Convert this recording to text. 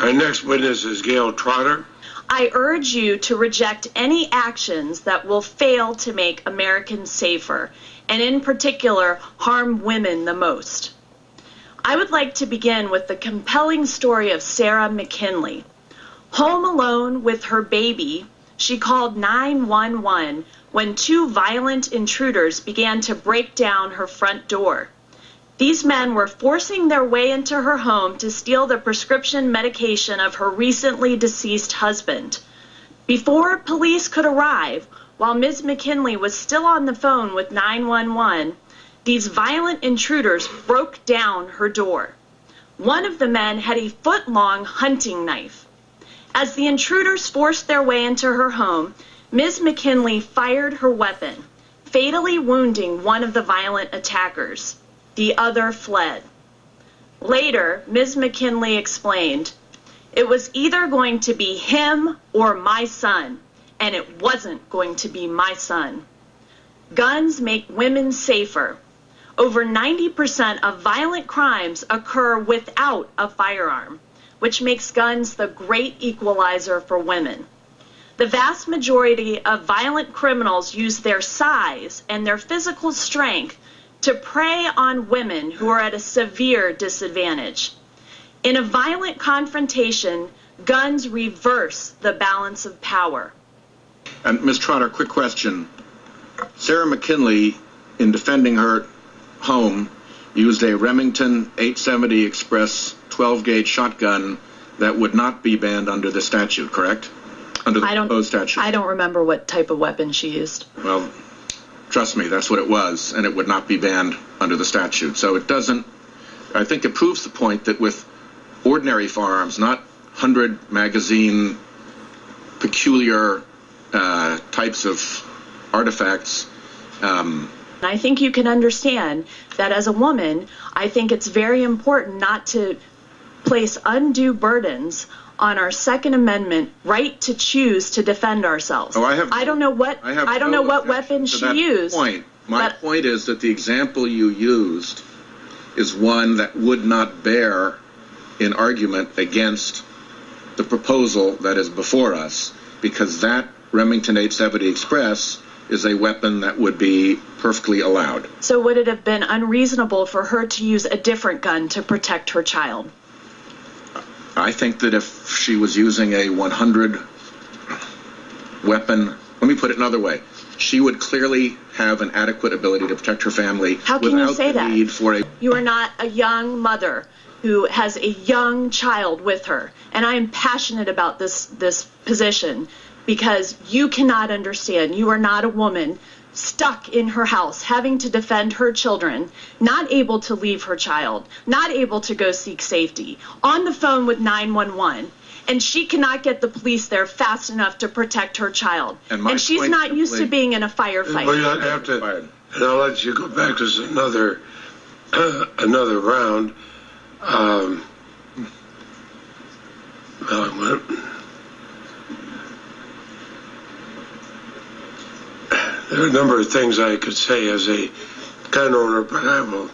Our next witness is Gayle Trotter. I urge you to reject any actions that will fail to make Americans safer, and in particular, harm women the most. I would like to begin with the compelling story of Sarah McKinley. Home alone with her baby, she called 911 when two violent intruders began to break down her front door. These men were forcing their way into her home to steal the prescription medication of her recently deceased husband. Before police could arrive, while Ms. McKinley was still on the phone with 911, these violent intruders broke down her door. One of the men had a foot-long hunting knife. As the intruders forced their way into her home, Ms. McKinley fired her weapon, fatally wounding one of the violent attackers. The other fled. Later, Ms. McKinley explained, "It was either going to be him or my son, and it wasn't going to be my son." Guns make women safer. Over 90% of violent crimes occur without a firearm, which makes guns the great equalizer for women. The vast majority of violent criminals use their size and their physical strength to prey on women who are at a severe disadvantage. In a violent confrontation, guns reverse the balance of power. And Ms. Trotter, quick question. Sarah McKinley, in defending her home, used a Remington 870 Express 12-gauge shotgun that would not be banned under the statute, correct? Under the proposed statute. I don't remember what type of weapon she used. Well, trust me, that's what it was, and it would not be banned under the statute. So it doesn't, I think it proves the point that with ordinary firearms, not 100 magazine, peculiar types of artifacts. I think you can understand that as a woman, I think it's very important not to place undue burdens on our Second Amendment right to choose to defend ourselves. Oh, I don't know what weapon she used. My point is that the example you used is one that would not bear in argument against the proposal that is before us, because that Remington 870 Express is a weapon that would be perfectly allowed. So would it have been unreasonable for her to use a different gun to protect her child? I think that if she was using a 100 weapon, let me put it another way, she would clearly have an adequate ability to protect her family. How can you say that? Need for You are not a young mother who has a young child with her. And I am passionate about this position because you cannot understand. You are not a woman stuck in her house, having to defend her children, not able to leave her child, not able to go seek safety, on the phone with 911, and she cannot get the police there fast enough to protect her child. And she's not used to being in a firefight. Well, you'll have to, and I'll let you go back to another round. There are a number of things I could say as a gun owner, but I will